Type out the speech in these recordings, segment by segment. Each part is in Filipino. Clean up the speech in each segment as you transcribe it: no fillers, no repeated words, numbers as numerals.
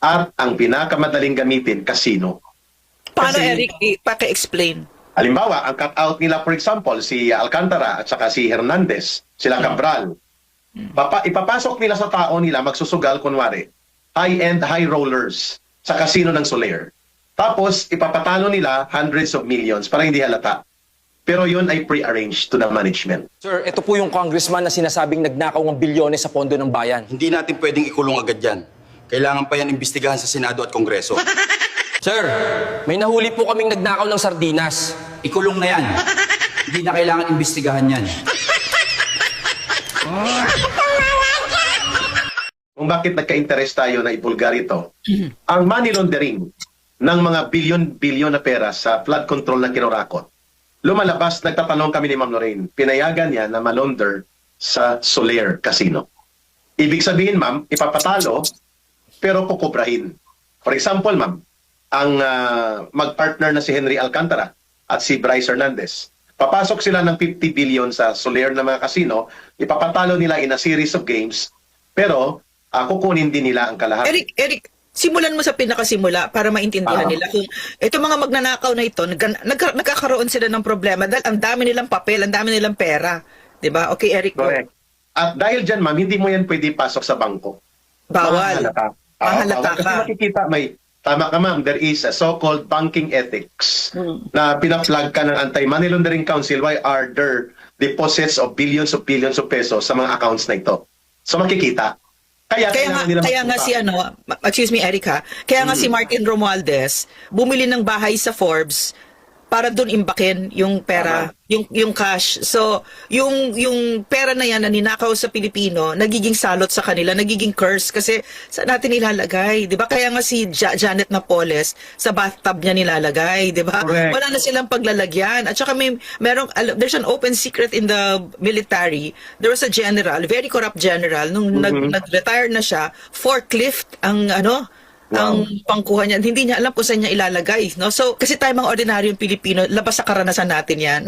At ang pinakamadaling gamitin, casino. Paano, Kasi, Eric? Paki-explain. halimbawa, ang cut-out nila, for example, si Alcantara at saka si Hernandez, sila Cabral, ipapasok nila sa tao nila, magsusugal, kunwari, high-end, high rollers sa casino ng Soler. Tapos, ipapatalo nila hundreds of millions para hindi halata. Pero yun ay pre-arranged to the management. Sir, ito po yung congressman na sinasabing nagnakaw ng bilyones sa pondo ng bayan. Hindi natin pwedeng ikulong agad yan. Kailangan pa yan imbestigahan sa Senado at Kongreso. Sir, may nahuli po kaming nagnakaw ng sardinas. Ikulong na yan. Hindi na kailangan imbestigahan yan. Kung bakit nagka-interest tayo na ibulgar ito, ang money laundering ng mga bilyon-bilyon na pera sa flood control na kinurakot, lumalabas, nagtatanong kami ni Ma'am Lorraine, pinayagan niya na malaunder sa Soler Casino. Ibig sabihin, ma'am, ipapatalo, pero kukubrahin. For example, ma'am, ang mag-partner na si Henry Alcantara at si Bryce Hernandez, papasok sila ng 50 billion sa Soler na mga casino, ipapatalo nila in a series of games, pero kukunin din nila ang kalahati. Eric, simulan mo sa pinakasimula para maintindihan nila kung ito mga magnanakaw na ito, nagkakaroon sila ng problema dahil ang dami nilang papel, ang dami nilang pera. 'Di ba? Okay, Eric. Correct. At dahil dyan, ma'am, hindi mo yan pwede pasok sa bangko. Bawal. Mahalata Kasi ka. makikita, tama ka ma'am, there is a so-called banking ethics na pinaplag ka ng Anti-Money Laundering Council. Why are there deposits of billions of pesos sa mga accounts na ito? So makikita. Kaya nga si excuse me, Eric ha, kaya nga si Martin Romualdez bumili ng bahay sa Forbes para doon imbakin yung pera, yung cash. So, yung pera na yan na ninakaw sa Pilipino, nagiging salot sa kanila, nagiging curse kasi saan natin nilalagay, 'di ba? Kaya nga si Janet Napoles sa bathtub niya nilalagay, 'di ba? Wala na silang paglalagyan. At saka there's an open secret in the military. There was a general, very corrupt general nung nag-retire na siya, forklift ang ang pangkuha niya. Hindi niya alam kung saan niya ilalagay. No? So, kasi tayo mga ordinaryong Pilipino, labas sa karanasan natin yan.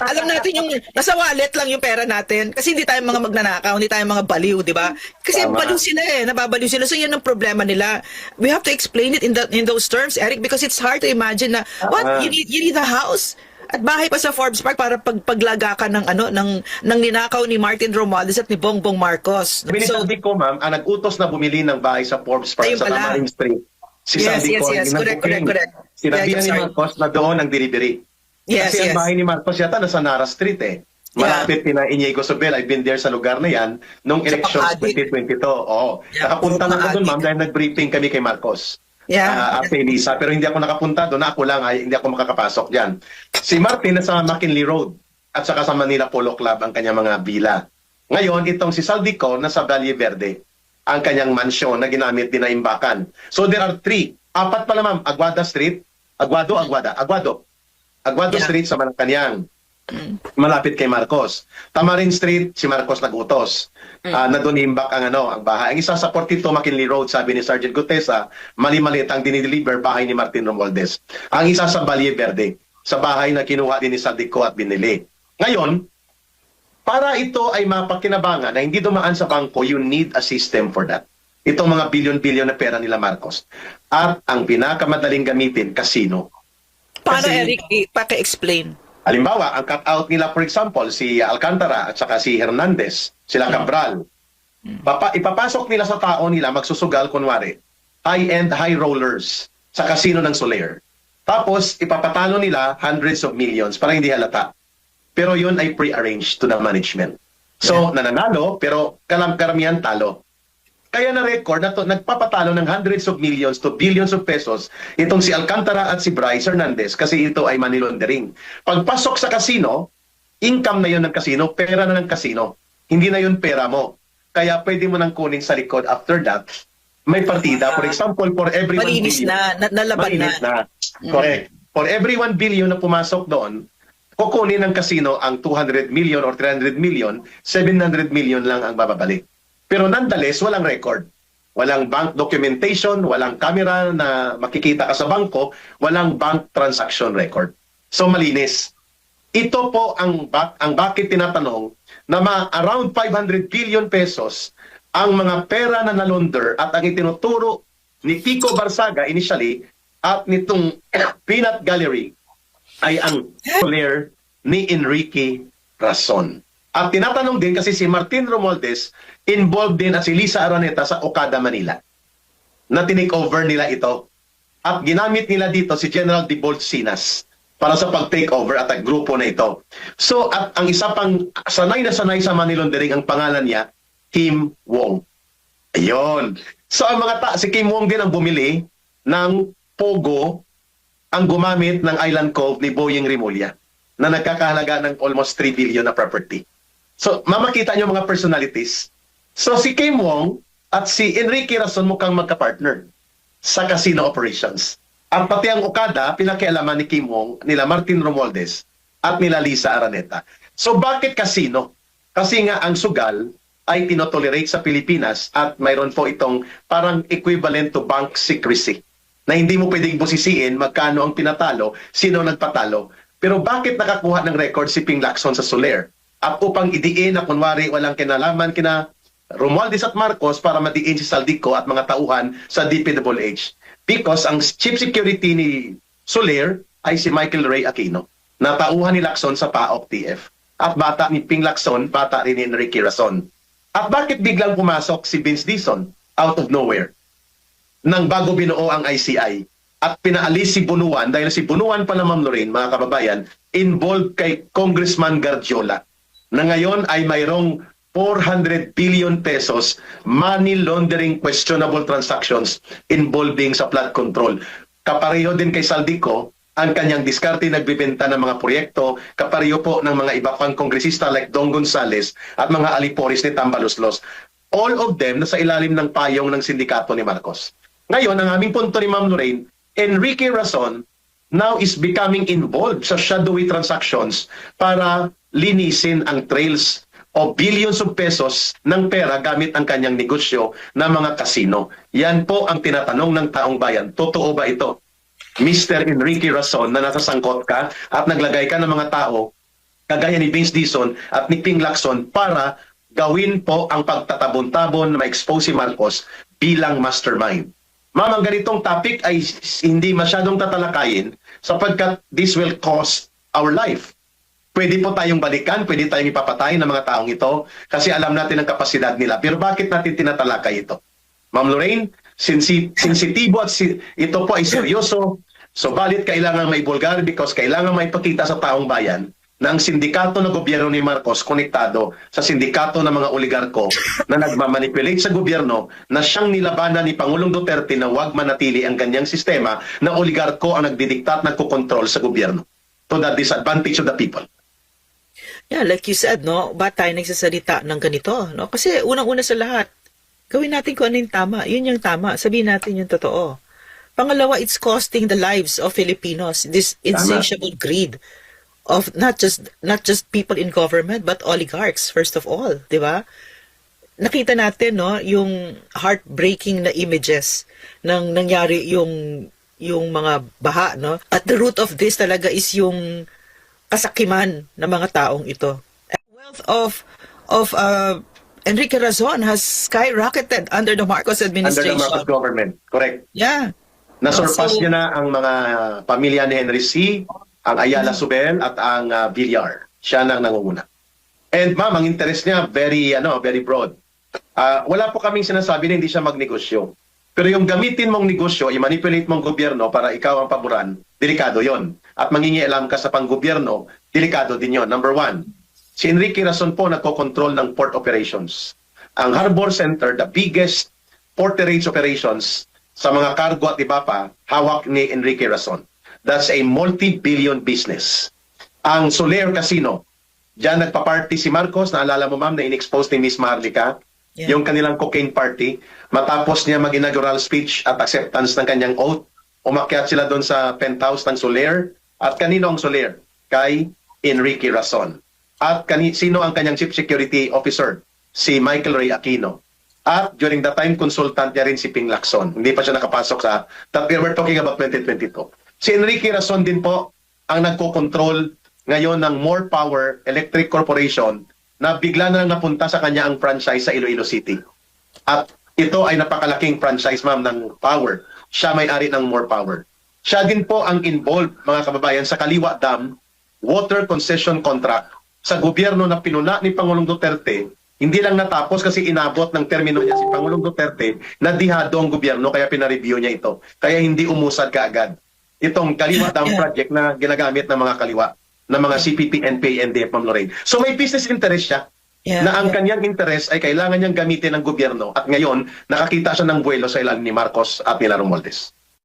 Alam natin yung, nasa wallet lang yung pera natin. Kasi hindi tayo mga magnanakaw, hindi tayo mga baliw, di ba? Kasi baliw sila nababaliw sila. So, yan ang problema nila. We have to explain it in those terms, Eric, because it's hard to imagine na, you need a house? At bahay pa sa Forbes Park para paglaga ka ng ninakaw ni Martin Romualdez at ni Bongbong Marcos. Binisabi ko, ma'am, ang nag-utos na bumili ng bahay sa Forbes Park sa Tamarin Street. Si Sandy Coy. Correct. Sinabihan ni Marcos na doon ang delivery. Kasi ang bahay ni Marcos yata nasa Nara Street Malapit na Inigo Sobel. I've been there sa lugar na yan nung elections 2022. Nakapunta na ako doon, ma'am, dahil nag-briefing kami kay Marcos. Lisa, pero hindi ako nakapunta doon. Ako lang hindi ako makakapasok diyan. Si Martin nasa McKinley Road at saka sa Manila Polo Club ang kanyang mga villa. Ngayon, itong si Saldico nasa Valle Verde, ang kanyang mansyon na ginamit din na imbakan. So there are 3. 4 pala, ma'am. Aguada Street, Aguado Street sa Malacanang. Malapit kay Marcos. Tamarin Street, si Marcos nagutos. Na doon imbak ang bahay. Ang isa sa 42 McKinley Road, sabi ni Sergeant Gutesa, mali-malit ang dinideliver bahay ni Martin Romualdez. Ang isa sa Valle Verde, sa bahay na kinuha din ni Saldico at binili. Ngayon, para ito ay mapakinabangan na hindi dumaan sa bangko, you need a system for that. Itong mga bilyon-bilyon na pera nila Marcos. At ang pinakamadaling gamitin, casino. Paano, Eric? Paki-explain. Halimbawa, ang cut-out nila, for example, si Alcantara at saka si Hernandez, sila Cabral, ipapasok nila sa tao nila, magsusugal, kunwari, high-end, high rollers sa casino ng Soler. Tapos, ipapatalo nila hundreds of millions para hindi halata. Pero yun ay pre-arranged to the management. So, nananalo, pero karamihan talo. Kaya na-record na nagpapatalo ng hundreds of millions to billions of pesos itong si Alcantara at si Bryce Hernandez kasi ito ay money laundering. Pagpasok sa casino, income na yun ng casino, pera na ng casino. Hindi na yun pera mo. Kaya pwede mo nang kunin sa likod after that. May partida. For example, for every 1 billion. Malinis na, nalaban na. Correct. For every 1 billion na pumasok doon, kukunin ng casino ang 200 million or 300 million, 700 million lang ang bababalik. Pero nonetheless, walang record. Walang bank documentation, walang camera na makikita ka sa bangko, walang bank transaction record. So malinis. Ito po ang bakit tinatanong na around 500 billion pesos ang mga pera na nalaunder at ang itinuturo ni Pico Barsaga initially at nitong Peanut Gallery ay ang Soler ni Enrique Rason. At tinatanong din kasi si Martin Romualdez involved din at si Lisa Araneta sa Okada, Manila na tinake over nila ito. At ginamit nila dito si General Dibolt Sinas para sa pag-take over at ang grupo na ito. So, at ang isa pang sanay na sanay sa money laundering, ang pangalan niya, Kim Wong. Ayun. So, ang si Kim Wong din ang bumili ng Pogo, ang gumamit ng Island Cove ni Boyeng Rimulya na nagkakahalaga ng almost 3 billion na property. So, mamakita niyo mga personalities. So, si Kim Wong at si Enrique Rason mukhang magka-partner sa casino operations. At pati ang Okada, pinakialaman ni Kim Wong, nila Martin Romualdez, at nila Lisa Araneta. So bakit casino? Kasi nga ang sugal ay tinotolerate sa Pilipinas at mayroon po itong parang equivalent to bank secrecy na hindi mo pwedeng busisiin magkano ang pinatalo, sino nagpatalo. Pero bakit nakakuha ng record si Ping Lacson sa Soler? At upang idiin na kunwari walang kinalaman kina Romualdez at Marcos para madiin si Saldico at mga tauhan sa DPWH. Because ang chief security ni Soler ay si Michael Ray Aquino, na tauhan ni Lacson sa PAOK TF. At bata ni Ping Lacson, bata rin ni Enrique Rason. At bakit biglang pumasok si Vince Dizon out of nowhere nang bago binuo ang ICI? At pinaalis si Bunuan dahil si Bunuan pala, Ma'am Lorraine, mga kababayan, involved kay Congressman Garjola na ngayon ay mayroong 400 billion pesos money laundering questionable transactions involving sa flood control. Kapareho din kay Saldico ang kanyang diskarte nagbibenta ng mga proyekto, kapareho po ng mga iba pang kongresista like Dong Gonzales at mga alipores ni Tambaloslos. All of them nasa ilalim ng payong ng sindikato ni Marcos. Ngayon, ang aming punto ni Ma'am Lorraine, Enrique Rason now is becoming involved sa shadowy transactions para linisin ang trails o billions of pesos ng pera gamit ang kanyang negosyo na mga kasino. Yan po ang tinatanong ng taong bayan. Totoo ba ito? Mr. Enrique Rason na nasasangkot ka at naglagay ka ng mga tao kagaya ni Vince Dizon at ni Ping Lacson para gawin po ang pagtatabon-tabon na ma-expose si Marcos bilang mastermind. Ma'am, ang ganitong topic ay hindi masyadong tatalakayin sapagkat this will cost our life. Pwede po tayong balikan, pwede tayong ipapatay ng mga taong ito kasi alam natin ang kapasidad nila. Pero bakit natin tinatalakay ito? Ma'am Lorraine, sensitibo at ito po ay seryoso. So balit kailangan may bulgar because kailangan may ipakita sa taong bayan na ang sindikato ng gobyerno ni Marcos konektado sa sindikato ng mga oligarko na nagmamanipulate sa gobyerno na siyang nilabanan ni Pangulong Duterte na huwag manatili ang ganyang sistema na oligarko ang nagdidiktat, nagkokontrol sa gobyerno to the disadvantage of the people. Yeah, like you said, no, ba't tayo nagsasalita ng ganito, no? Kasi unang-una sa lahat, gawin natin kung ano yung tama. Yun yung tama. Sabihin natin yung totoo. Pangalawa, it's costing the lives of Filipinos. This insatiable greed of not just people in government, but oligarchs, first of all, di ba? Nakita natin, no, yung heartbreaking na images ng nangyari yung mga baha, no? At the root of this talaga is yung kasakiman ng mga taong ito. The wealth of Enrique Razon has skyrocketed under the Marcos administration. Under the Marcos government, correct. Yeah. Nasurpass niya na ang mga pamilya ni Henry C., ang Ayala Subel at ang Villar. Siya nang nangunguna. And ma'am, ang interest niya very broad. Wala po kaming sinasabi na hindi siya magnegosyo. Pero yung gamitin mong negosyo, i-manipulate mong gobyerno para ikaw ang paboran, delikado yon. At mangingialam ka sa panggobyerno, delikado din yon. Number one, si Enrique Rason po nagko-control ng port operations. Ang Harbor Center, the biggest porterage operations sa mga cargo at iba pa, hawak ni Enrique Rason. That's a multi-billion business. Ang Soler Casino, diyan nagpa-party si Marcos, naalala mo ma'am na in-expose ni Miss Maharlika, yung kanilang cocaine party. Matapos niya mag-inaugural speech at acceptance ng kanyang oath, umakyat sila doon sa penthouse ng Soler. At kanino ang Soler? Kay Enrique Rason. At sino ang kanyang chief security officer? Si Michael Ray Aquino. At during the time, consultant niya rin si Ping Lacson. Hindi pa siya nakapasok sa... We're talking about 2022. Si Enrique Rason din po ang nagko-control ngayon ng More Power Electric Corporation na bigla na lang napunta sa kanya ang franchise sa Iloilo City. At Ito ay napakalaking franchise, ma'am, ng Power. Siya may-ari ng More Power. Siya din po ang involved, mga kababayan, sa Kaliwa Dam water concession contract sa gobyerno na pinuna ni Pangulong Duterte. Hindi lang natapos kasi inabot ng termino niya si Pangulong Duterte na dihado ang gobyerno kaya pinareview niya ito. Kaya hindi umusad kaagad. Itong Kaliwa Dam project na ginagamit ng mga kaliwa, ng mga CPP, NPA, NDF, Ma'am Lorraine. So may business interest siya. Yeah, Na ang yeah. kanyang interest ay kailangan niyang gamitin ng gobyerno at ngayon nakakita siya ng buwelo sa ilalim ni Marcos at nila Romualdez.